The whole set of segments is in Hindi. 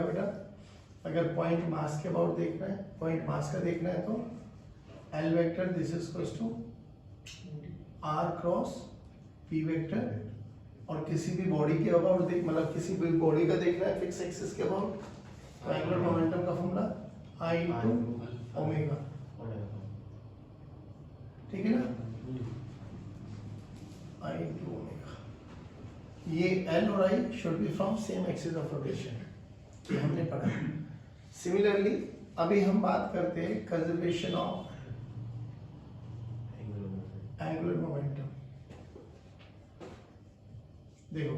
बेटा, अगर पॉइंट मास के अबाउट देखना है, पॉइंट मास का देखना है तो L vector this is equals to R cross P vector, और किसी भी बॉडी के अबाउट देख, मतलब किसी भी बॉडी का देखना है फिक्स एक्सिस के अबाउट, तो एंगुलर मोमेंटम का फॉर्मूला आई इंटू ओमेगा, ठीक है ना, आई इंटू ओमेगा। ये एल और I should be from same axis of rotation, ये हमने पढ़ा। सिमिलरली अभी हम बात करते हैं कंजर्वेशन ऑफ एंगुलर मोमेंटम। देखो,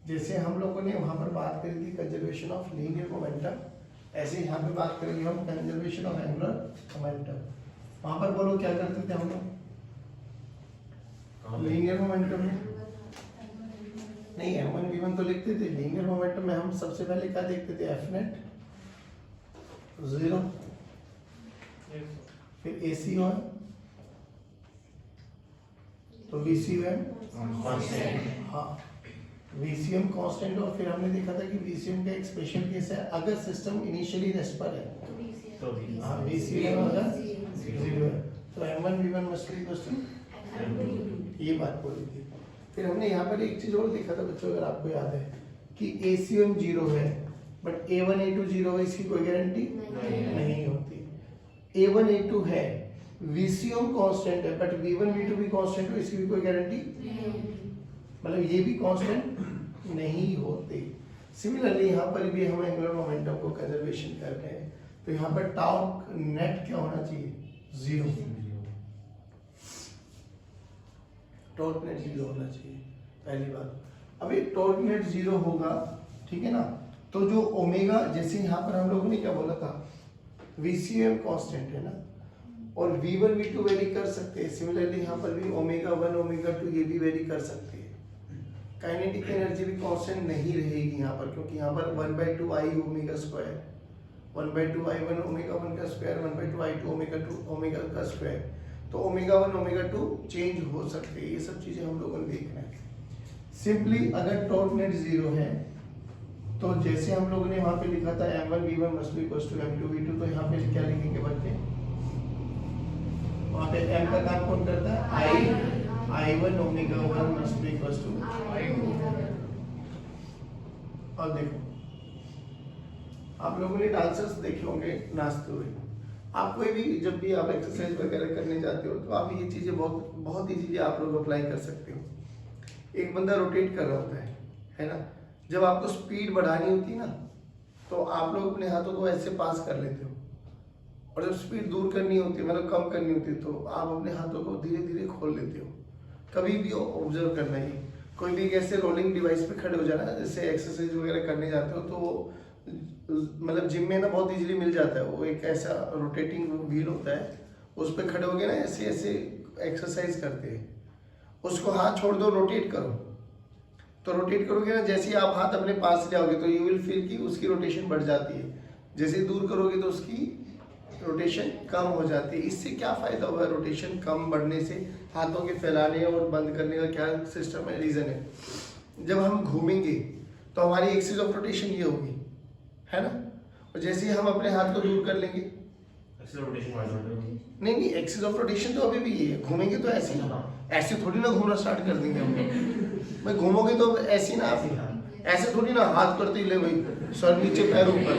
जैसे हम लोगों ने वहां पर बात करी थी कंजर्वेशन ऑफ लीनियर मोमेंटम, ऐसे यहाँ पे बात करेंगे हम कंजर्वेशन ऑफ एंगुलर मोमेंटम। वहां पर बोलो क्या करते थे हम लोग लीनियर मोमेंटम में? नहीं, m1 v1 तो लिखते थे। लीनियर मोमेंटम में हम सबसे पहले क्या देखते थे? एफ नेट 0, फिर AC वन, तो VCM, हाँ VCM कांस्टेंट, और फिर हमने देखा था कि VCM का एक स्पेशल केस है, अगर सिस्टम इनिशियली रेस्ट पर है तो हाँ VCM अगर 0 है तो m1 v1 must be equal to, ये बात बोली थी। फिर हमने यहाँ पर एक चीज और देखा था बच्चों, अगर आपको याद है कि ACM 0 है बट A1 A2 0 है, इसकी कोई गारंटी नहीं होती। A1 A2 है, VCM कांस्टेंट है बट V1 V2 भी कांस्टेंट हो, इसकी भी कोई गारंटी, मतलब ये भी कांस्टेंट नहीं होते। सिमिलरली यहाँ पर भी हम एंगुलर मोमेंटम को कंजर्वेशन कर रहे हैं, तो यहाँ पर टाउ नेट क्या होना चाहिए? 0, टॉर्क नेट 0 होना चाहिए, पहली बात। अभी टॉर्क नेट 0 होगा, ठीक है ना, तो जो ओमेगा, जैसे यहाँ पर हम लोगों ने क्या बोला था, VCM कांस्टेंट है ना, और V1 V2 वेरी कर सकते हैं। सिमिलरली यहाँ पर भी ओमेगा 1 ओमेगा 2 ये भी वेरी कर सकते हैं। काइनेटिक एनर्जी भी कांस्टेंट नहीं रहेगी यहाँ पर, क्योंकि यहाँ पर 1/2 I omega square, 1/2 I1 omega 1 का स्क्वायर, 1/2 I2 ओमेगा 2 ओमेगा का स्क्वायर, तो ओमेगा 1 ओमेगा 2 चेंज हो सकते हैं। ये सब चीजें हम लोगों ने देखना है। सिंपली अगर टॉर्क नेट 0 है तो जैसे हम लोगों ने वहां पे लिखा था m1 v1 must be equal to m2 v2, तो यहाँ पे क्या लिखेंगे बच्चे? वहां पे m का काम कौन करता है? I1 omega 1 must be equal to I2। और देखो, आप लोगों ने डांसर्स देखे होंगे नाचते हुए, आप कोई भी जब भी आप एक्सरसाइज वगैरह करने जाते हो तो आप ये चीजें बहुत इजीली आप लोग अप्लाई कर सकते हो। एक बंदा रोटेट कर रहा होता है ना, जब आपको स्पीड बढ़ानी होती है ना, तो आप लोग अपने हाथों को ऐसे पास कर लेते हो, और जब स्पीड दूर करनी होती है, मतलब कम करनी होती है, तो आप अपने हाथों को धीरे धीरे खोल लेते हो। कभी भी ऑब्जर्व करना है, कोई भी ऐसे रोलिंग डिवाइस पे खड़े हो जाना, जैसे एक्सरसाइज वगैरह करने जाते हो, तो मतलब जिम में ना बहुत इजीली मिल जाता है, वो एक ऐसा रोटेटिंग व्हील होता है, उस पर खड़े हो गए ना, ऐसे ऐसे एक्सरसाइज करते हैं। उसको हाथ छोड़ दो, रोटेट करो, तो रोटेट करोगे ना, जैसे ही आप हाथ अपने पास ले आओगे तो यू विल फील कि उसकी रोटेशन बढ़ जाती है, जैसे ही दूर करोगे तो उसकी रोटेशन कम हो जाती है। इससे क्या फायदा हुआ? रोटेशन कम बढ़ने से हाथों के फैलाने और बंद करने का क्या सिस्टम है, रीजन है, जब हम घूमेंगे तो हमारी एक्सिस ऑफ रोटेशन ये होगी, है ना, और जैसे ही हम अपने हाथ को दूर कर लेंगे, नहीं एक्सिस ऑफ रोटेशन तो अभी भी ये है, घूमेंगे तो ऐसे थोड़ी ना घूमना स्टार्ट कर देंगे हम लोग। मैं घूमोगे तो ऐसे ना, आप ऐसे थोड़ी ना हाथ करते ही ले भाई सर नीचे पैर ऊपर,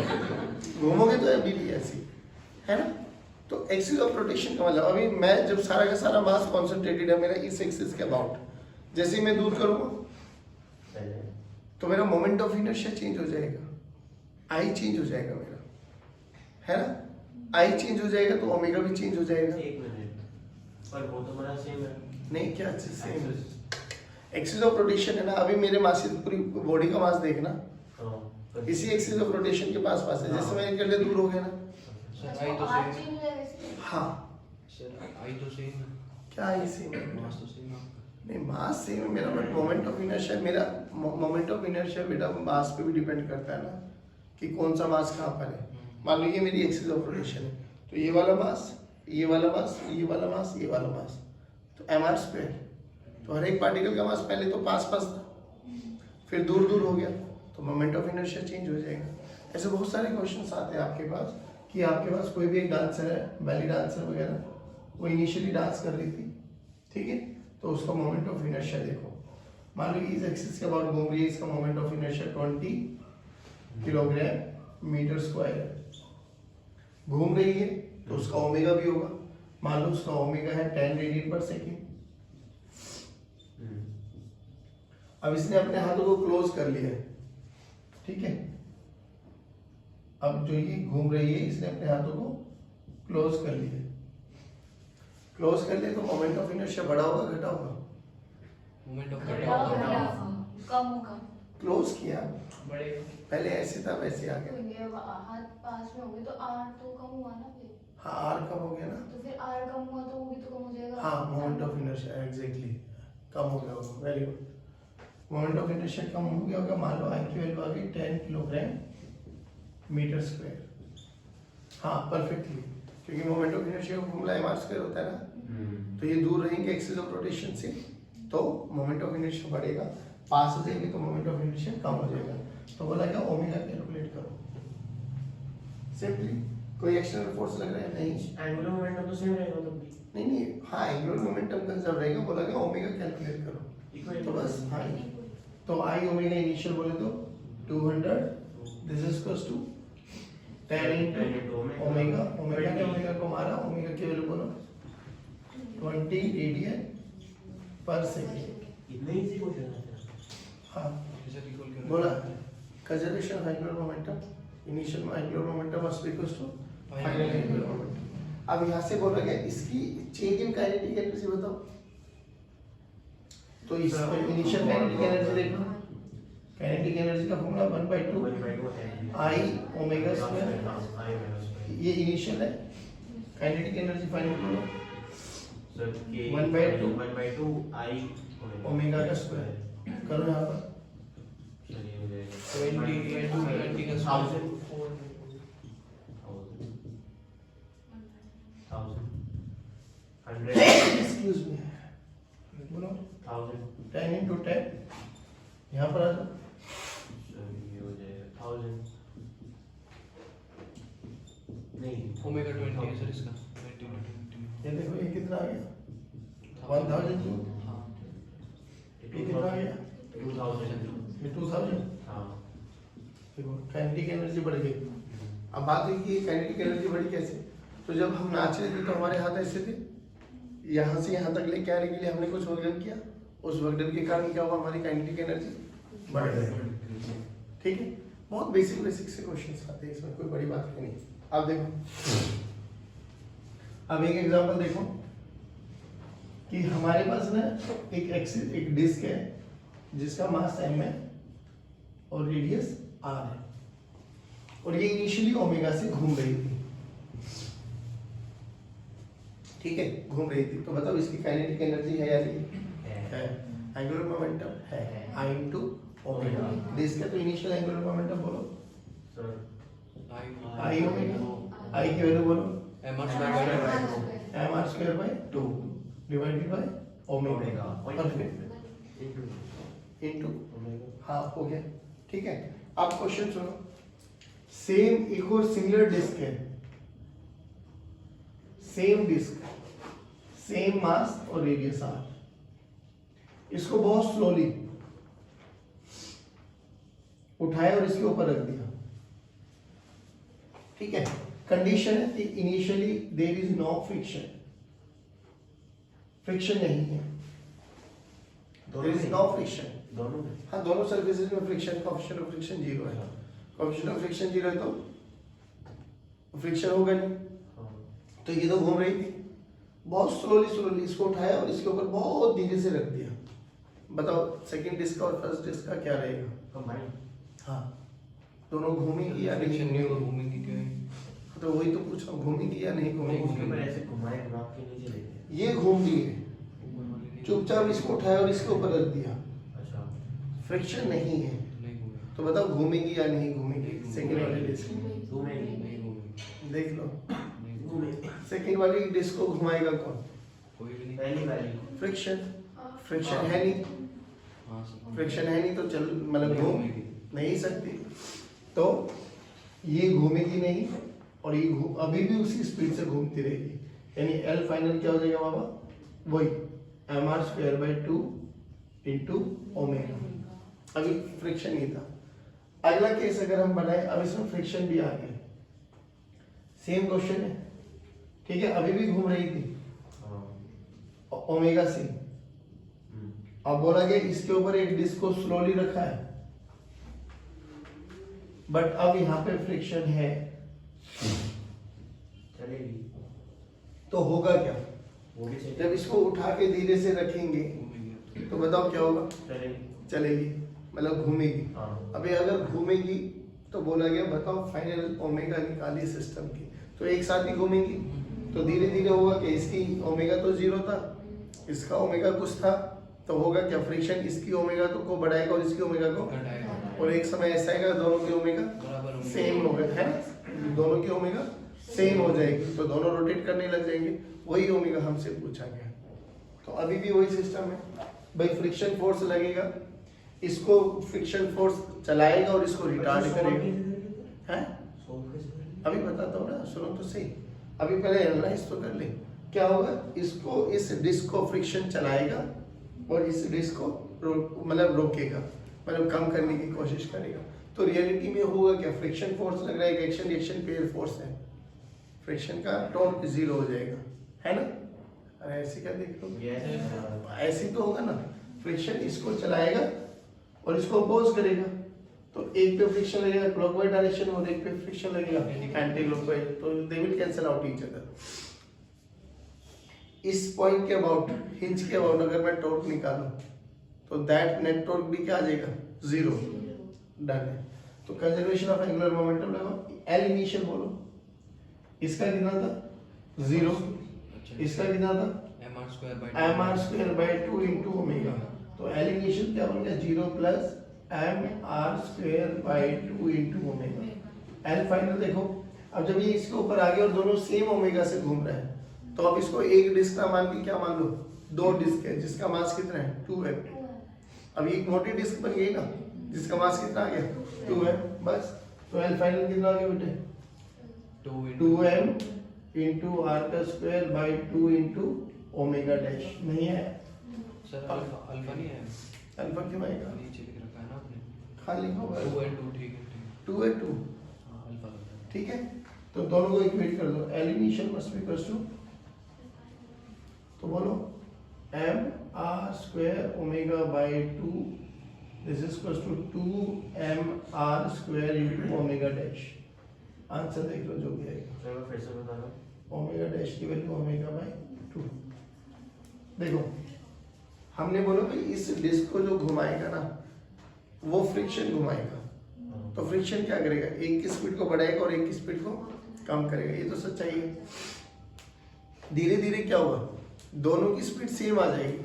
घूमोगे तो अभी भी ऐसे, है ना। तो एक्सिस ऑफ रोटेशन का मतलब, अभी मैं जब सारा का सारा मास कॉन्सेंट्रेटेड है मेरा इस एक्सिस के अबाउट, जैसे ही मैं दूर करूंगा तो मेरा मोमेंट ऑफ इनर्शिया चेंज हो जाएगा, आई चेंज हो जाएगा मेरा, है ना, आई चेंज हो जाएगा तो ओमेगा भी चेंज हो जाएगा। एक मिनट, पर वो तो बड़ा सेम है। नहीं, क्या सेम? एक्सिस ऑफ रोटेशन है ना, अभी मेरे मास से पूरी बॉडी का मास देखना, इसी एक्सिस ऑफ रोटेशन के पास है, जैसे मैं कर ले दूर हो गया ना, आई तो सेम है। हाँ आई तो सेम है। क्या आई सेम है? मास तो सेम है। नहीं, मास सेम है मेरा, बट मोमेंट ऑफ इनर्शिया, मेरा मोमेंट ऑफ इनर्शिया बेटा मास पे भी डिपेंड करता है ना, कि कौन सा मास कहाँ पर है। मान लो ये मेरी एक्सिस ऑफ रोटेशन है, तो ये वाला मास, ये वाला मास, ये वाला मास, ये वाला मास, तो mr स्क्वायर, तो हर एक पार्टिकल का मास पहले तो पास था, फिर दूर दूर हो गया, तो मोमेंट ऑफ इनर्शिया चेंज हो जाएगा। ऐसे बहुत सारे क्वेश्चंस आते हैं आपके पास कि आपके पास कोई भी एक डांसर है, बैली डांसर वगैरह, वो इनिशियली डांस कर रही थी, ठीक है, तो उसका मोमेंट ऑफ इनर्शिया देखो। मान लो इस एक्सिस के अबाउट घूम रही है, इसका moment of inertia 20 kilogram metre square है। घूम रही है तो उसका ओमेगा भी होगा, मान लो उसका ओमेगा है 10 रेडियन पर सेकेंड। अब इसने अपने हाथों को क्लोज कर लिया है, ठीक है। अब जो ये घूम रही है, इसने अपने हाथों को क्लोज कर लिया। क्लोज कर लिया तो मोमेंट ऑफ इनर्शिया बढ़ा होगा घटा होगा? मोमेंट ऑफ कम होगा। क्लोज किया, बड़े पहले ऐसे था वैसे आ गया। होंगे, अब हाथ पास में होंगे तो आर तो कम हुआ ना फिर। हाँ, आर कम हो गया ना, तो फिर आर कम हुआ तो वो भी तो कम हो जाएगा। हाँ, मोमेंट ऑफ इनर्शिया एग्जैक्टली कम हो गया होगा। Very good, moment of inertia कम हो गया होगा। मान लो आई की वैल्यू आ गई 10 किलोग्राम मीटर स्क्वायर। हाँ, परफेक्टली, क्योंकि मोमेंट ऑफ इनर्शिया का फॉर्मूला एम आर स्क्वायर होता है ना, तो ये दूर रहेंगे एक्सिस ऑफ रोटेशन से, तो मोमेंट ऑफ इनर्शिया बढ़ेगा। पास हो जाएंगे तो मोमेंट ऑफ इनर्शिया कम हो जाएगा। तो बोला क्या, ओमेगा कैलकुलेट करो सिंपली। कोई एक्सटर्नल फोर्स लग रहा है? नहीं, एंगुलर मोमेंटम तो सेम रहेगा तब भी। नहीं, हाँ, एंगुलर मोमेंटम कंजर्व रहेगा। बोला क्या, ओमेगा कैलकुलेट करो, तो बस हाँ। तो आई ओमेगा इनिशियल बोले तो 200, this is equals to 10 into omega. Omega ने ओमेगा को मारा, ओमेगा की वैल्यू बोलो 20 रेडियन पर सेकंड। इतना इजी क्वेश्चन है। हाँ, जैसे रिकॉल कर बोला conservation of angular momentum, initial angular momentum must be equals to final angular momentum. अब यहाँ से बोला गया इसकी चेंज इन काइनेटिक एनर्जी बताओ। तो इसमें इनिशियल काइनेटिक एनर्जी देखो, काइनेटिक एनर्जी का फॉर्मूला 1/2 आई ओमेगा स्क्वायर। ये इनिशियल है, काइनेटिक एनर्जी फाइनल करो सर के 1/2 आई ओमेगा का स्क्वायर करो यहाँ पर। चलिए मुझे 20 का 1000 एक्सक्यूज मी, बोलो 1000 10 into 10 यहाँ पर आ जाओ। ये हो जाएगा 1000 नहीं ओमेगा 20 है सर इसका 20 ये देखो ये कितना आ गया 1000 टू, हाँ ये कितना आ गया 2000 ये 2000। हाँ देखो काइनेटिक एनर्जी बढ़ गई। अब बात हुई कि काइनेटिक एनर्जी बढ़ी कैसे, तो जब हम नाच रहे थे तो हमारे हाथ ऐसे थे, यहाँ से यहाँ तक लेके आने के लिए हमने कुछ वर्कडन किया, उस वर्कडन के कारण क्या हुआ, हमारी काइनेटिक एनर्जी बढ़ गई। ठीक है, बहुत बेसिक से क्वेश्चंस आते हैं, इसमें कोई बड़ी बात नहीं। अब देखो, अब एक एग्जांपल देखो कि हमारे पास ना एक डिस्क है जिसका मास m है और रेडियस r है, और ये इनिशियली ओमेगा से घूम रही थी। ठीक है, घूम रही थी, तो बताओ इसकी काइनेटिक एनर्जी है या नहीं? है। एंगुलर मोमेंटम है i into ओमेगा। डिस्क है तो इनिशियल एंगुलर मोमेंटम बोलो सर i ओमेगा। i की वैल्यू बोलो mr mr² by 2 divided by omega. Perfect, into हाँ हो गया। ठीक है, आप क्वेश्चन सुनो। सेम एक और सिमिलर डिस्क है, सेम डिस्क, सेम मास और रेडियस r। इसको बहुत स्लोली उठाया और इसके ऊपर रख दिया। ठीक है, कंडीशन है कि initially there is no friction, friction नहीं है, देयर इज नो फ्रिक्शन। दोनों में हाँ, दोनों सर्फेसेस में फ्रिक्शन, कोएफिशिएंट ऑफ फ्रिक्शन 0 है। कोएफिशिएंट ऑफ फ्रिक्शन 0 है तो फ्रिक्शन होगा नहीं। तो ये तो घूम रही थी, बहुत स्लोली इसको उठाया और इसके ऊपर बहुत धीरे से रख दिया। बताओ सेकंड डिस्क और फर्स्ट डिस्क का क्या रहेगा? कंबाइन। हाँ, दोनों घूमेंगी या नहीं फ्रिक्शन नहीं होगा, घूमेंगी? घूमेंगी क्यों है? तो वही तो पूछा, घूमेंगी या नहीं घूमेंगी? उसके ऊपर ऐसे घुमाए घुमा के नीचे लेते हैं। ये घूम रही है, चुपचाप इसको उठाया और इसके ऊपर रख दिया, अच्छा फ्रिक्शन नहीं है। नहीं घूमेगी, तो बताओ घूमेगी या नहीं घूमेगी? सेकंड वाली डिस्क घूमेगी नहीं घूमेगी, देख लो, नहीं घूमेगी। घूमेगी सेकंड वाली डिस्क को घुमाएगा कौन? कोई भी नहीं। पहली वाली फ्रिक्शन, फ्रिक्शन है नहीं, हाँ सर, फ्रिक्शन है नहीं तो चल मतलब घूम घूमेगी। नहीं सकती। तो ये घूमेगी नहीं और ये अभी भी उसी स्पीड से घूमती रहेगी, यानी एल फाइनल क्या हो जाएगा बाबा, वही mr²/2 इंटू ओमेगा। अभी फ्रिक्शन नहीं था। अगला केस अगर हम बनाए, अब इसमें फ्रिक्शन भी आ गया, सेम क्वेश्चन है, ठीक है, अभी भी घूम रही थी ओमेगा से। अब बोला गया इसके ऊपर एक डिस्क को स्लोली रखा है, बट अब यहाँ पे फ्रिक्शन है, चलेगी, तो होगा क्या, वो भी चलेगी, जब इसको उठा के धीरे से रखेंगे तो बताओ क्या होगा, चलेगी, चलेगी, मतलब घूमेगी। हाँ, अभी अगर घूमेगी तो बोला गया बताओ फाइनल ओमेगा निकालिए सिस्टम की, तो एक साथ ही घूमेगी, तो धीरे धीरे होगा कि इसकी ओमेगा तो जीरो था, इसका ओमेगा कुछ था, तो होगा क्या, फ्रिक्शन इसकी ओमेगा तो को बढ़ाएगा और इसकी ओमेगा को, और एक समय ऐसा आएगा दोनों की ओमेगा सेम हो गए, है ना, दोनों की ओमेगा सेम हो जाएगी, तो दोनों रोटेट करने लग जाएंगे, वही ओमेगा हमसे पूछा गया। तो अभी भी वही सिस्टम है भाई, फ्रिक्शन फोर्स लगेगा, इसको फ्रिक्शन फोर्स चलाएगा और इसको रिटार्ड करेगा, है, अभी बताता हूँ ना, सुनो तो सही, अभी पहले एनालाइज तो कर ले, क्या होगा, इसको इस डिस्क को फ्रिक्शन चलाएगा और इस डिस्क को मतलब रोकेगा, मतलब कम करने की कोशिश करेगा, तो रियलिटी में होगा क्या, फ्रिक्शन फोर्स लग रहा है, एक एक्शन रिएक्शन पेयर फोर्स है, फ्रिक्शन का टॉर्क जीरो हो जाएगा, है ना, अरे ऐसे क्या देख रहे हो, ऐसे तो होगा ना, फ्रिक्शन इसको चलाएगा और इसको अपोज करेगा, तो एक पे फ्रिक्शन लगेगा क्लॉकवाइज डायरेक्शन और एक पे फ्रिक्शन लगेगा एंटी क्लॉकवाइज, तो they will cancel out each other. इस पॉइंट के अबाउट, हिंज के अबाउट अगर मैं टॉर्क निकालूं तो दैट नेट टॉर्क भी क्या आ जाएगा, जीरो, डन है। तो कंजर्वेशन ऑफ एंगुलर मोमेंटम लगाओ, एल इनिशियल बोलो, इसका कितना था, जीरो, इसका कितना था, mr²/2 इंटू ओमेगा, तो एल इनिशियल क्या बन गया, zero plus mr²/2 into omega. L final देखो, अब जब ये इसके ऊपर आ गया और दोनों सेम ओमेगा से घूम रहे हैं, तो अब इसको एक डिस्क का मान के क्या मान लो, दो डिस्क है जिसका मास कितना है, 2m। अब ये एक मोटी डिस्क बन गई ना, जिसका मास कितना आ गया, 2m, बस, तो एल फाइनल कितना आ गया बेटे, 2m into r²/2 into omega dash, नहीं है सर, अल्फा नहीं है, अल्फा क्यों आएगा, नीचे लिख रखा है ना आपने, खाली होगा 2 and 2, ठीक है, 2 है 2, हाँ, अल्फा लग रहा है। ठीक है, तो दोनों को इक्वेट कर दो, L initial must be equals to, तो बोलो mr²ω/2 this is equals to 2mr² into omega dash, answer देख लो जो भी आएगा, चलो फिर से बता दो, ओमेगा डैश की वैल्यू ω/2। देखो हमने बोला भाई इस डिस्क को जो घुमाएगा ना वो फ्रिक्शन घुमाएगा, तो फ्रिक्शन क्या करेगा, एक की स्पीड को बढ़ाएगा और एक की स्पीड को कम करेगा, ये तो सच्चाई है। धीरे धीरे क्या होगा, दोनों की स्पीड सेम आ जाएगी।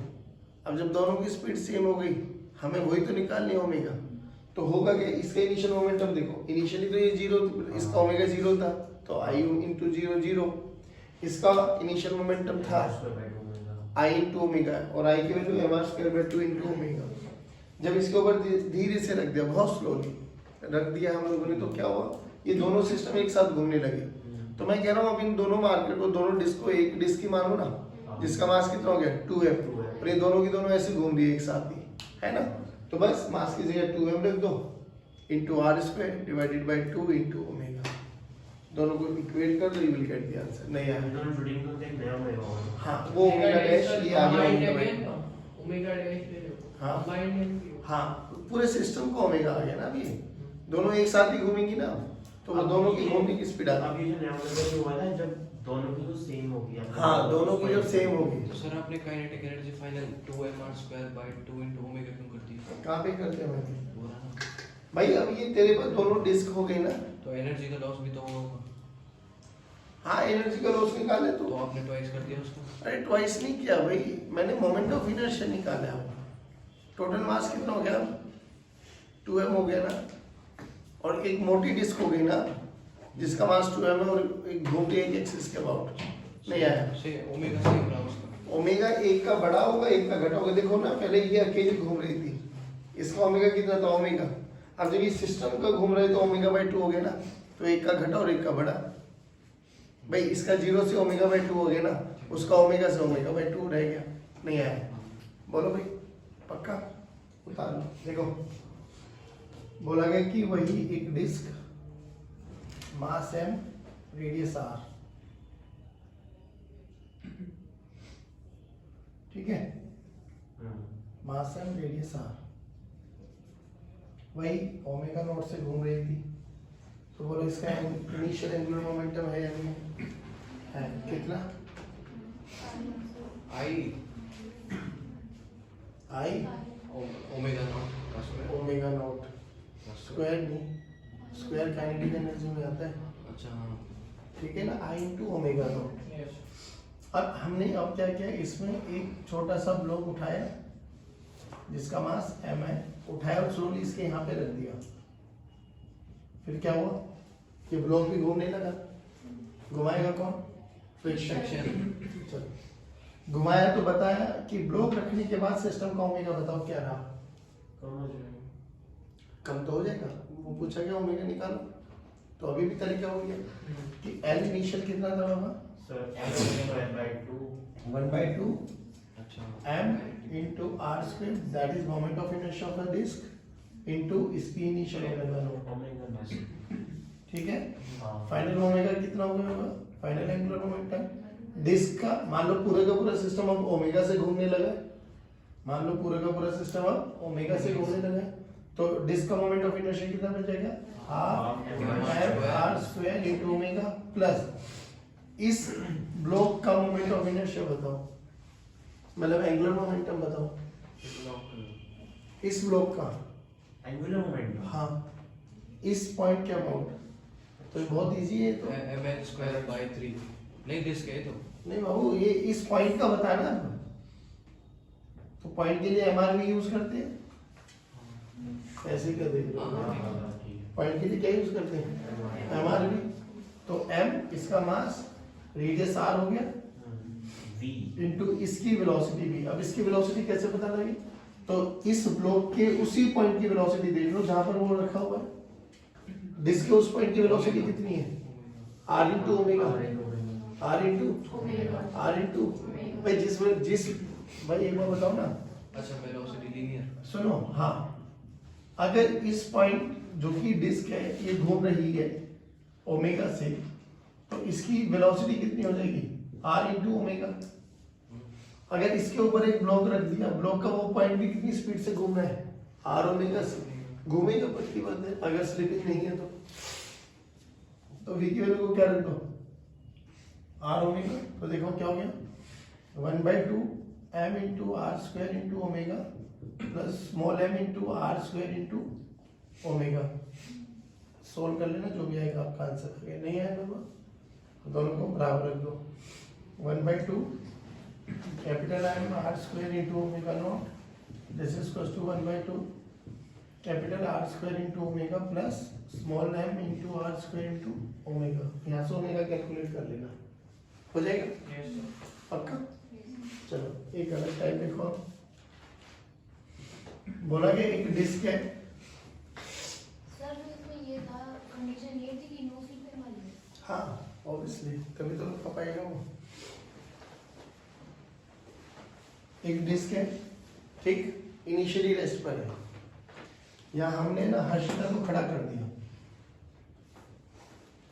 अब जब दोनों की स्पीड सेम हो गई, हमें वही तो निकालनी है ओमेगा, तो होगा क्या, इसका इनिशियल मोमेंटम देखो, इनिशियली तो ये जीरो, इसका ओमेगा जीरो था, तो आई इंटू जीरो जीरो, इसका इनिशियल मोमेंटम था आई इंटू ओमेगा, और आई की वैल्यू mr²/2 इंटू ओमेगा। जब इसके ऊपर धीरे से रख दिया, बहुत स्लोली रख दिया हम लोगों ने, तो क्या हुआ, ये दोनों सिस्टम एक साथ घूमने लगे। तो मैं कह रहा हूँ अब इन दोनों मार्केट को, दोनों डिस्क को एक डिस्क की मानो ना, जिसका मास कितना हो गया, 2m, और ये दोनों की दोनों ऐसे घूम रही है एक साथ ही, है ना, तो बस मास की जगह 2m रख दो into r² divided by 2 into omega, दोनों को इक्वेट कर दो, you will get the answer. नहीं आया, दोनों शूटिंग तो एक नया ओमेगा होगा, हाँ वो ओमेगा डैश, ये आ गया ओमेगा डैश, हाँ कंबाइंड, हाँ, पूरे सिस्टम को ओमेगा आ गया ना, अभी दोनों एक साथ ही घूमेंगी ना, तो वो दोनों की घूमने की स्पीड आ गई। अब ये जो नया ओमेगा जो हुआ था, जब दोनों की तो सेम होगी, हाँ, दोनों की जब सेम होगी, तो सर आपने kinetic energy final 2mr²/2 into omega क्यों कर दी, कहाँ पे करते हैं भाई? बोला ना भाई अब ये तेरे पास दोनों डिस्क हो गई ना, तो एनर्जी का लॉस भी तो होगा, हाँ एनर्जी का लॉस निकाले तो तो, आपने ट्वाइस कर दिया उसको, अरे ट्वाइस नहीं किया भाई, मैंने मोमेंट ऑफ इनर्शिया निकाला है। टोटल मास कितना हो गया, 2m हो गया ना, और एक मोटी डिस्क हो गई ना जिसका मास 2m है, और एक घूमती है एक एक्सिस के अबाउट, नहीं आया, से ओमेगा सेम रहा उसका, ओमेगा एक का बड़ा होगा एक का घटा होगा। देखो ना पहले ये अकेली घूम रही थी, इसका ओमेगा कितना था, ओमेगा, अब जब ये सिस्टम का घूम रहे तो ओमेगा/2 हो गया ना, तो एक का घटा और एक का बढ़ा। भाई इसका 0 से ω/2 हो गया ना, उसका ω से ω/2 रह गया, नहीं आया। बोलो भाई पक्का, उतार लो। देखो बोला गया कि वही एक डिस्क, मास m, रेडियस r, ठीक है, मास m रेडियस r, वही ω0 से घूम रही थी। तो बोलो इसका इनिशियल एंगुलर मोमेंटम है या नहीं है? कितना? आई आई ओमेगा नॉट का स्क्वायर। ω0 स्क्वायर नहीं, स्क्वायर काइनेटिक एनर्जी में आता है, अच्छा हाँ। ठीक है ना, I × ω0। अब हमने अब क्या किया, इसमें एक छोटा सा ब्लॉक उठाया जिसका मास m है, उठाया और स्लोली इसके यहाँ पे रख दिया। फिर क्या हुआ, ये ब्लॉक भी घूमने लगा। घुमाएगा कौन? फ्रिक्शन। चलो घुमाया तो बताया कि ब्लॉक रखने के बाद सिस्टम का ओमेगा बताओ क्या रहा? कम हो जाएगा। कम तो हो जाएगा, वो पूछा गया ओमेगा निकालो, तो अभी भी तरीका हो गया कि L इनिशियल कितना था बाबा? सर m/2 1/2 अच्छा m into r², that is moment of inertia of a disk, into इसकी initial omega naught, omega naught. ठीक है। हाँ। फाइनल ओमेगा कितना हो गया होगा? फाइनल एंगुलर मोमेंटम डिस्क का, मान लो पूरा का पूरा सिस्टम अब ओमेगा से घूमने लगा, मान लो पूरा का पूरा सिस्टम अब ओमेगा से घूमने लगा, तो डिस्क का मोमेंट ऑफ इनर्शिया कितना बच जाएगा? Half m r² into omega plus इस ब्लॉक का मोमेंट ऑफ इनर्शिया बताओ, मतलब एंगुलर मोमेंटम बताओ इस ब्लॉक का। Angular momentum. हाँ, इस पॉइंट के अबाउट, तो ये बहुत इजी है। तो mn²/3 नहीं डिस्क है तो नहीं बाबू, ये इस पॉइंट का बताना है, तो पॉइंट के लिए एमआर भी यूज करते हैं, ऐसे कर देंगे। पॉइंट के लिए क्या यूज करते हैं? एमआर भी। तो m इसका मास, रेडियस r हो गया, v इनटू इसकी वेलोसिटी भी। अब इसकी वेलोसिटी कैसे पता लगी? तो इस ब्लॉक के उसी पॉइंट की वेलोसिटी देख लो जहां पर वो रखा हुआ है, डिस्क के उस पॉइंट की वेलोसिटी कितनी है? r × ओमेगा, r × भाई जिस भाई एक बार बताओ ना, अच्छा वेलोसिटी लीनियर। सुनो, हाँ, अगर इस पॉइंट जो कि डिस्क है ये घूम रही है ओमेगा से, तो इसकी वेलोसिटी कितनी हो जाएगी? r × omega. अगर इसके ऊपर एक ब्लॉक रख दिया, ब्लॉक का वो पॉइंट भी कितनी स्पीड से घूम रहा है? r ओमेगा से घूमेगा, पक्की बात है, अगर स्लिपिंग नहीं है तो v की वैल्यू को क्या रख दो? r omega. तो देखो क्या हो गया, 1/2 m × r² × omega plus small m × r² × omega. Solve कर लेना, जो भी आएगा आपका आंसर। अगर नहीं आएगा तो दोनों को बराबर रख दो। 1/2 capital M r² × omega naught, this is equals to 1/2 capital r² × omega plus small m × r² × omega. यहाँ से ओमेगा कैलकुलेट कर लेना, हो जाएगा पक्का। चलो एक अलग टाइप देखो, बोला गया एक डिस्क है, सर तो इसमें ये था, कंडीशन ये थी कि नो स्लिप वाली है। हाँ ऑब्वियसली, तभी तो लिख पाएगा वो। एक डिस्क है, ठीक, इनिशियली रेस्ट पर है, यहाँ हमने ना हर्षिता को खड़ा कर दिया।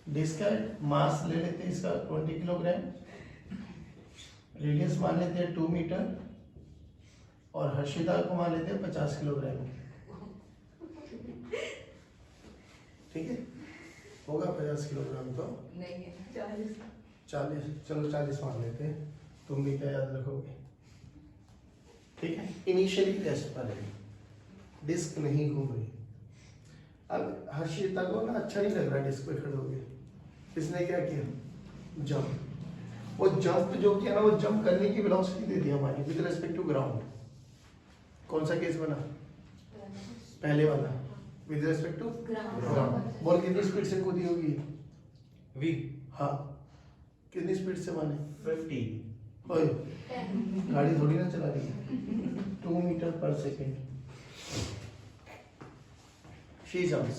डिस्क का मास ले लेते हैं इसका 20 किलोग्राम, रेडियस मान लेते हैं 2 मीटर, और हर्षिता को मान लेते हैं 50 किलोग्राम। ठीक है, होगा 50 किलोग्राम तो नहीं है 40, चलो 40 मान लेते हैं, तुम भी क्या याद रखोगे। ठीक है, इनिशियली रेस्ट पर है, डिस्क नहीं घूम रही। अब हर्षिता को ना अच्छा नहीं लग रहा डिस्क पे खड़े हो गए, इसने क्या किया, जंप। वो जंप जो किया ना, वो जंप करने की वेलोसिटी दे दी हमारी विद रिस्पेक्ट टू ग्राउंड। कौन सा केस बना? पहले वाला, with respect to ground. Ball कितनी स्पीड से कूदी होगी? v हाँ, कितनी स्पीड से माने? 50। ओए, गाड़ी थोड़ी ना चला रही है, 2 मीटर पर सेकेंड। शी जंप्स,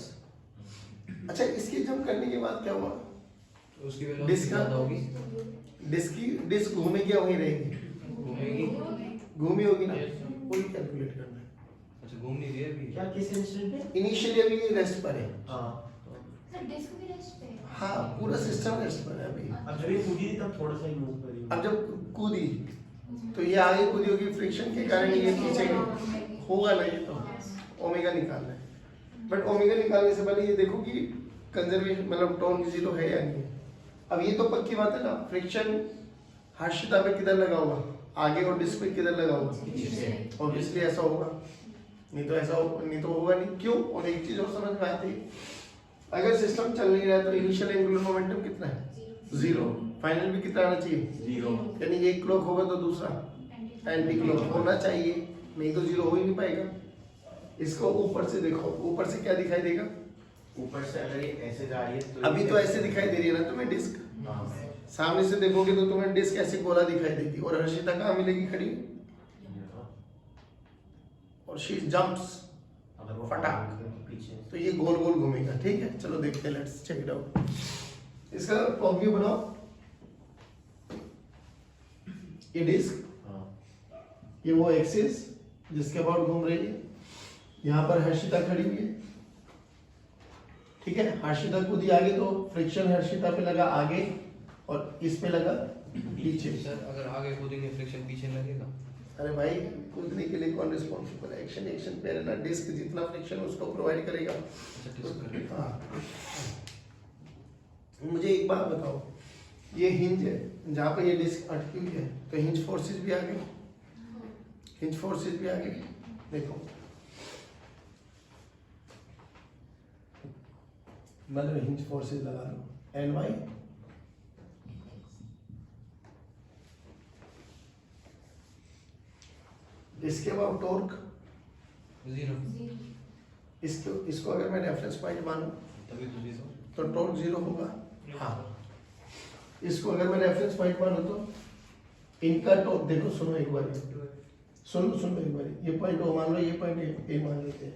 अच्छा, इसकी जंप करने के बाद क्या हुआ? तो उसकी वेलोसिटी डिस्क ज्यादा होगी, डिस्क घूमेगी या वहीं रहेगी? घूमेगी। घूमी होगी ना, Yes, sir. वही कैलकुलेट करना है। अच्छा, घूम नहीं रही है अभी। क्या किस इंस्टेंट पे? इनिशियली अभी ये रेस्ट पर है। हाँ। सर डिस्क भी रेस्ट पे है। हाँ, पूरा सिस्टम रेस्ट पर है अभी। अब जब ये कूदी थी तब थोड़ा सा ही मूव करी। अब जब कूदी तो ये आगे कूदी होगी, फ्रिक्शन के कारण ये पीछे होगा ना, ये तो ओमेगा निकालना है। बट ओमेगा निकालने से पहले ये देखो कि कंजर्वेशन मतलब टॉर्क जीरो है या नहीं। अब ये तो पक्की बात है ना, फ्रिक्शन हर्षिता पे किधर लगा होगा? आगे, और डिस्क पे किधर लगा होगा? ऑब्वियसली ऐसा होगा, नहीं तो ऐसा नहीं तो होगा नहीं। क्यों? और एक चीज और समझ में आती है, अगर सिस्टम चल नहीं रहा है तो इनिशियल एंगुलर मोमेंटम कितना है? जीरो। फाइनल भी कितना आना चाहिए? जीरो। यानी एक क्लॉक होगा तो दूसरा एंटी क्लॉक होना चाहिए, नहीं तो जीरो हो ही नहीं पाएगा। इसको ऊपर से देखो, ऊपर से क्या दिखाई देगा? ऊपर से अगर ये ऐसे जा रही है तो अभी तो ऐसे दिखाई दे रही है ना तुम्हें डिस्क, हाँ। सामने से देखोगे तो तुम्हें डिस्क ऐसे गोला दिखाई देगी। और हर्षिता कहाँ मिलेगी खड़ी? और शी जंप्स, अगर वो फटाक। पीछे तो ये गोल गोल घूमेगा। ठीक है, चलो देखते हैं, लेट्स चेक इट आउट। इसका टॉप व्यू बनाओ। ये डिस्क, हाँ। ये वो एक्सिस जिसके अबाउट घूम रही है। यहाँ पर हर्षिता खड़ी हुई है, ठीक है। हर्षिता कूदी आगे तो फ्रिक्शन हर्षिता पे लगा आगे और इस पे लगा पीछे। सर अगर आगे कूदेंगे फ्रिक्शन पीछे लगेगा। अरे भाई, कूदने के लिए कौन रिस्पॉन्सिबल है? एक्शन एक्शन पे है ना, डिस्क जितना फ्रिक्शन उसको प्रोवाइड करेगा। अच्छा, डिस्क कर रही है। हाँ। मुझे एक बात बताओ, ये हिंज है जहाँ पे ये डिस्क अटकी हुई है, तो हिंज फोर्सेस भी आ गई, हिंज फोर्सेस भी आ गई। देखो मतलब हिंज फोर्सेस लगा लो, एन वाई इसके बाद टॉर्क जीरो। इसको अगर मैं रेफरेंस पॉइंट मानूं तभी तो जीरो। तो टॉर्क जीरो होगा। हाँ, इसको अगर मैं रेफरेंस पॉइंट मानूं तो इनका टॉर्क देखो, सुनो एक बार, सुनो एक बार, ये पॉइंट ओ मान लो, ये पॉइंट ए मान लेते हैं।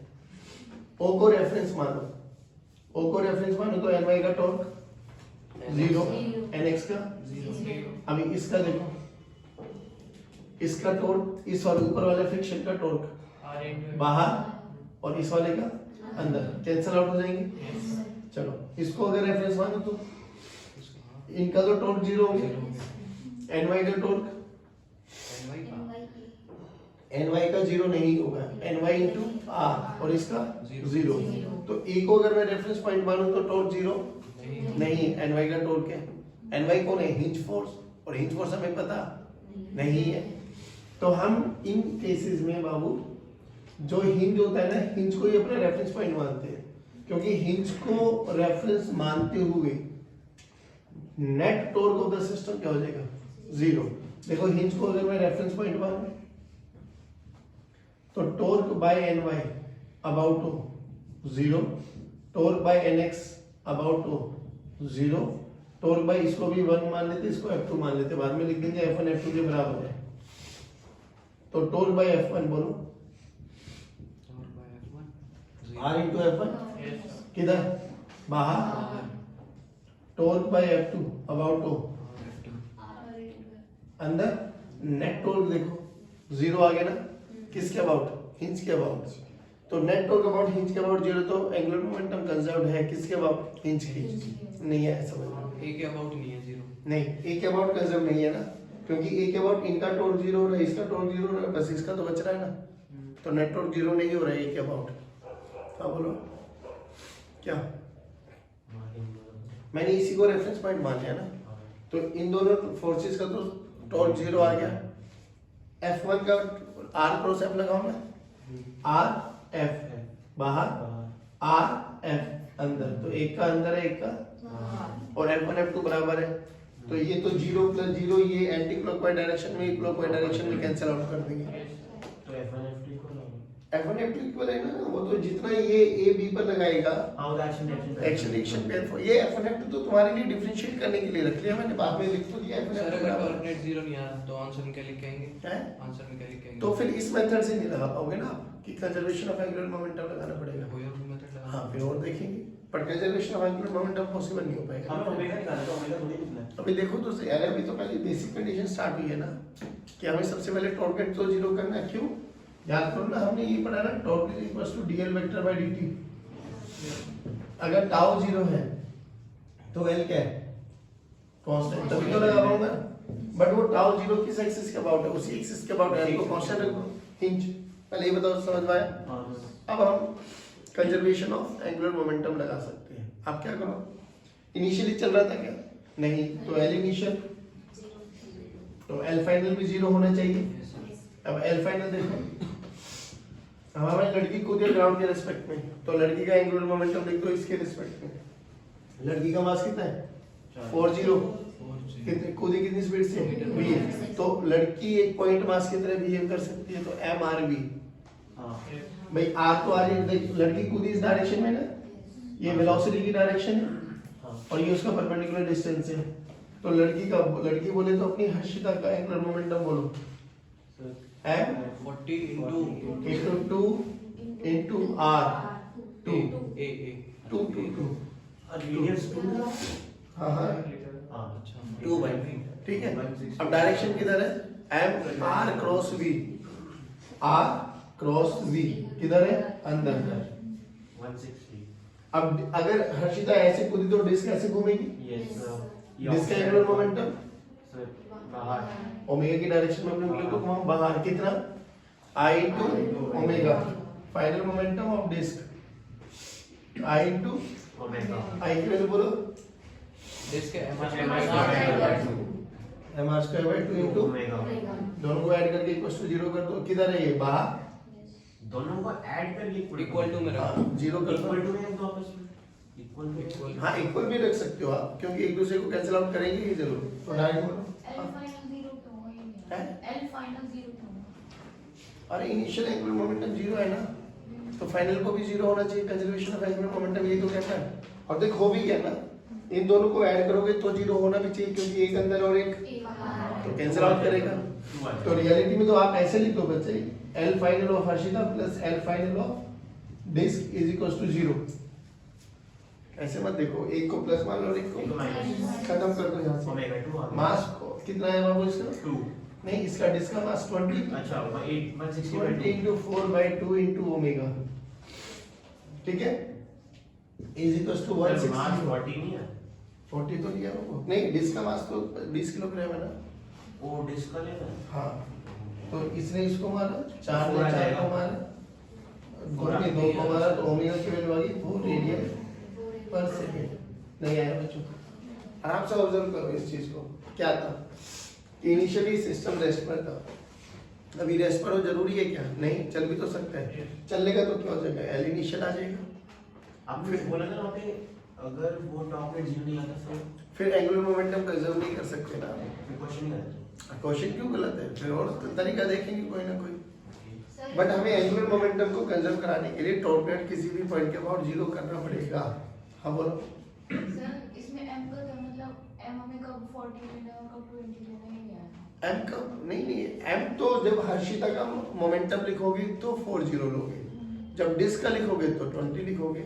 ओ को रेफरेंस मानो, ओ को रेफरेंस मानो तो एन वाई का टॉर्क जीरो, एन एक्स का जीरो। अभी इसका देखो, इसका टॉर्क, इस वाले ऊपर वाले फ्रिक्शन का टॉर्क बाहर और इस वाले का अंदर, कैंसिल आउट हो जाएंगे। चलो इसको अगर रेफरेंस मानो तो इनका तो टॉर्क जीरो हो गया, एन वाई का टॉर्क, एन वाई का जीरो नहीं होगा, एन वाई इंटू आर, और इसका जीरो। तो ए को अगर मैं रेफरेंस पॉइंट मानूं तो टॉर्क जीरो नहीं, एन वाई का टॉर्क है। एन वाई कौन है? हिंज फोर्स, और हिंज फोर्स हमें पता नहीं है। तो हम इन केसेस में बाबू जो हिंज होता है ना, हिंज को ही अपना रेफरेंस पॉइंट मानते हैं, क्योंकि हिंज को रेफरेंस मानते हुए net torque of the system क्या हो जाएगा? जीरो। देखो हिंज को अगर मैं रेफरेंस पॉइंट मानूं तो torque by N Y about to zero, torque by N X about to zero, torque by इसको भी वन मान लेते, इसको F2 मान लेते, बाद में लिख देंगे F1 F2 के बराबर है। तो टॉर्क बाय F1 बोलो, R इंटू F1 किधर? बाहर। Torque by F2 about to अंदर। नेट टॉर्क देखो जीरो आ गया ना, किसके अबाउट? हिंज के अबाउट। तो नेट टॉर्क अबाउट हिंज के अबाउट जीरो, तो एंगुलर मोमेंटम कंजर्व्ड है किसके अबाउट? हिंज की। नहीं है, समझ लो, ए के अबाउट नहीं है, जीरो नहीं, ए के अबाउट कंजर्व नहीं है ना, क्योंकि ए के अबाउट इनका टॉर्क जीरो हो रहा है, इसका टॉर्क जीरो हो रहा है, बस इसका तो बच रहा है ना। तो नेट टॉर्क जीरो नहीं हो रहा है ए के अबाउट। क्या बोलो क्या? मैंने इसी को रेफरेंस पॉइंट मान लिया ना, तो इन दोनों फोर्सेस का तो टॉर्क जीरो आ गया। F1 का R क्रॉस F लगाओ ना, R F बाहर, R F अंदर, तो एक का अंदर है, एक का, और F1 F2 बराबर है। तो ये तो जीरो प्लस जीरो, ये एंटी क्लॉकवाइज डायरेक्शन में, क्लॉकवाइज डायरेक्शन में कैंसिल आउट कर देंगे। तो F1 F2 को F1 F2 इक्वल है ना, वो तो जितना ये A B पर लगाएगा एक्शन पेयर, ये F1 F2 तो तुम्हारे लिए डिफरेंशिएट करने के लिए रख लिया मैंने, बाद में लिख तो दिया F1 सर F2 अगर बराबर टॉर्क नेट जीरो नहीं आ रहा तो आंसर में क्या लिख के आएंगे? है। आंसर में क्या लिख के आएंगे? तो फिर इस मेथड से नहीं लगा पाओगे ना, कि कंजर्वेशन ऑफ एंगुलर मोमेंटम लगाना पड़ेगा। कोई और मेथड लगा। हाँ, फिर और देखेंगे but conservation of angular momentum possible नहीं हो पाएगा। हमें ओमेगा निकालना है, ओमेगा थोड़ी निकलना है। अभी देखो तो सही, अरे अभी तो पहले बेसिक कंडीशन स्टार्ट हुई है ना कि हमें सबसे पहले टॉर्क वेक्टर तो जीरो करना है। क्यों? याद करो ना, हमने ये पढ़ा ना, torque is equal to dL vector by dt. अगर टाउ जीरो है तो एल क्या है? कांस्टेंट, तभी तो लगा पाऊंगा। बट वो टाउ जीरो किस एक्सिस के अबाउट है? उसी एक्सिस के अबाउट है, एल को कांस्टेंट रखो, हिंज। पहले ये बताओ, समझ में आया? अब हम कंजर्वेशन ऑफ एंगुलर मोमेंटम लगा सकते हैं। आप क्या करो, इनिशियली चल रहा था क्या? नहीं, तो एल इनिशियल, तो एल फाइनल भी जीरो होना चाहिए। अब एल फाइनल देखो, अब हमें लड़की को दिया ग्राउंड के रिस्पेक्ट में, तो लड़की का एंगुलर मोमेंटम लिख दो इसके रिस्पेक्ट में। लड़की का मास कितना है? 40। कितने कूदी कितनी स्पीड से? v। तो लड़की एक पॉइंट मास की तरह बिहेव कर सकती है, तो एम आर वी। भाई आर तो आ रही है, लड़की कूदी इस डायरेक्शन में ना, ये वेलोसिटी की डायरेक्शन है और ये उसका परपेंडिकुलर डिस्टेंस है। तो लड़की बोले तो अपनी हर्षिता का एंगुलर मोमेंटम बोलो, M 40 into 2 into r 2 a 2 और रेडियस 2 था। हाँ हाँ हां, अच्छा 2 बाई, ठीक है। अब डायरेक्शन किधर है? M r cross v, r cross v किधर है? अंदर। 160। अब अगर हर्षिता ऐसे कूदी तो डिस्क ऐसे घूमेगी। यस डिस्क का एंगुलर मोमेंटम सर बाहर ओमेगा की डायरेक्शन में अपने उंगली को घुमाओ, बाहर कितना? I into omega. Final momentum of disc I into omega. I की वैल्यू बोलो, इसके M R square by 2 into omega. दोनों को ऐड करके इक्वल टू 0 कर दो। किधर है ये? बाहर। दोनों को ऐड करके इक्वल टू में रखो। हाँ, 0 कर दो। इक्वल टू में दो आपस में इक्वल टू। हाँ, इक्वल भी रख सकते हो आप, क्योंकि एक दूसरे को कैंसिल आउट करेंगे ही जरूर। तो डायरेक्ट बोलो। एल फाइनल 0 क्यों हुआ? ये नहीं हैं? है। एल फाइनल 0 क्यों हुआ? अरे इनिशियल एंगुलर मोमेंटम 0 है ना, तो फाइनल को भी 0 होना चाहिए। कंजर्वेशन ऑफ एंगुलर मोमेंटम यही तो कहता है। और देख हो भी गया ना, इन दोनों को ऐड करोगे तो 0 होना भी चाहिए, क्योंकि एक अंदर और एक तो कैंसिल आउट करेगा। तो रियलिटी में तो आप ऐसे लिख दो बच्चे, L final of Harshita plus L final of disc is equal to 0। ऐसे मत देखो, एक को प्लस मान लो और एक को माइनस। खत्म कर दो यहाँ से। ओमेगा 2 मास को कितना है बाबू इसका? 2। नहीं, इसका डिस्क का मास 20। अच्छा 8 160 20 into 4 by 2 into omega, ठीक है, is equals to 160। मास 40 नहीं है 40 तो लिया वो, नहीं डिस्क का मास तो 20 किलोग्राम है ना। वो डिस्क का लेना है। हाँ, तो इसने इसको मारा, 4 पूरा ने 4 जाएगा। को मारा, 2 ने 2 को मारा, तो ओमेगा की वैल्यू आ गई 4 रेडियन पर सेकंड। नहीं आया बच्चों, आराम से ऑब्जर्व करो इस चीज को। क्या था? इनिशियली सिस्टम रेस्ट पर था, अभी रेस्ट पर हो जरूरी है क्या? नहीं, चल भी तो सकता है। चलने का तो क्या हो जाएगा? एल इनिशियल आ जाएगा। आपने बोला था ना वहाँ पे अगर वो टॉप में 0 नहीं आता फिर एंगुलर मोमेंटम कंजर्व नहीं कर सकते ना। फिर क्वेश्चन नहीं आता। क्वेश्चन क्यों गलत है? फिर और तरीका देखेंगे कोई ना कोई। सर, बट हमें एंगुलर मोमेंटम को कंजर्व कराने के लिए टॉर्क किसी भी पॉइंट के अबाउट 0 करना पड़ेगा। हाँ बोलो। सर इसमें एम का क्या मतलब? एम हमें कब 40 लेना है, कब 20 लेना है, ये है। एम का नहीं, एम तो जब हर्षिता का मोमेंटम लिखोगे तो 40 लोगे, जब डिस्क का लिखोगे तो 20 लिखोगे।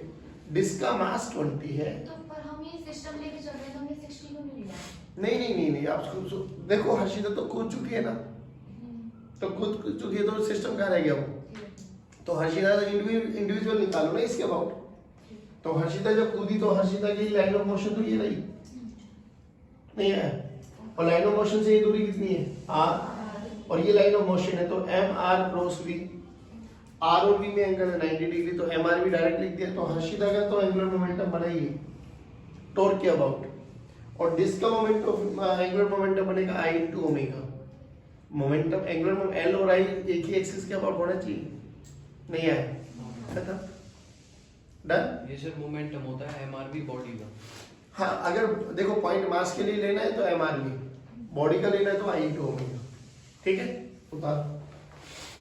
डिस्क का मास 20 है। तो पर हम ये सिस्टम लेके चल रहे हैं, तो हमने 60 क्यों नहीं लिया? नहीं, आप देखो, हर्षिता तो कूद चुकी है ना, तो कूद चुकी है तो सिस्टम कहाँ रह गया वो? तो हर्षिता इंडिविजुअल निकालो ना इसके अबाउट। तो हर्षिता जब कूदी तो हर्षिता की लाइन ऑफ मोशन तो ये रही नहीं है, और लाइन ऑफ मोशन से ये दूरी कितनी है? आर, और ये लाइन ऑफ मोशन है, तो m r cross v. R और वी में एंगल है 90 डिग्री, तो एम आर भी डायरेक्ट लिख दिया। तो हर्षिता का तो एंगुलर मोमेंटम बना ही टॉर्क के अबाउट, और डिस्क का एंगुलर मोमेंटम बनेगा I into omega. Momentum angular L और आई एक ही एक्सिस के अबाउट होना चाहिए, नहीं है? खत्म, डन। ये सर मोमेंटम होता है एमआरवी बॉडी का। हाँ, अगर देखो पॉइंट मास के लिए लेना है तो एम आर वी, बॉडी का लेना है तो आई इंटू ओमेगा, ठीक है। उतार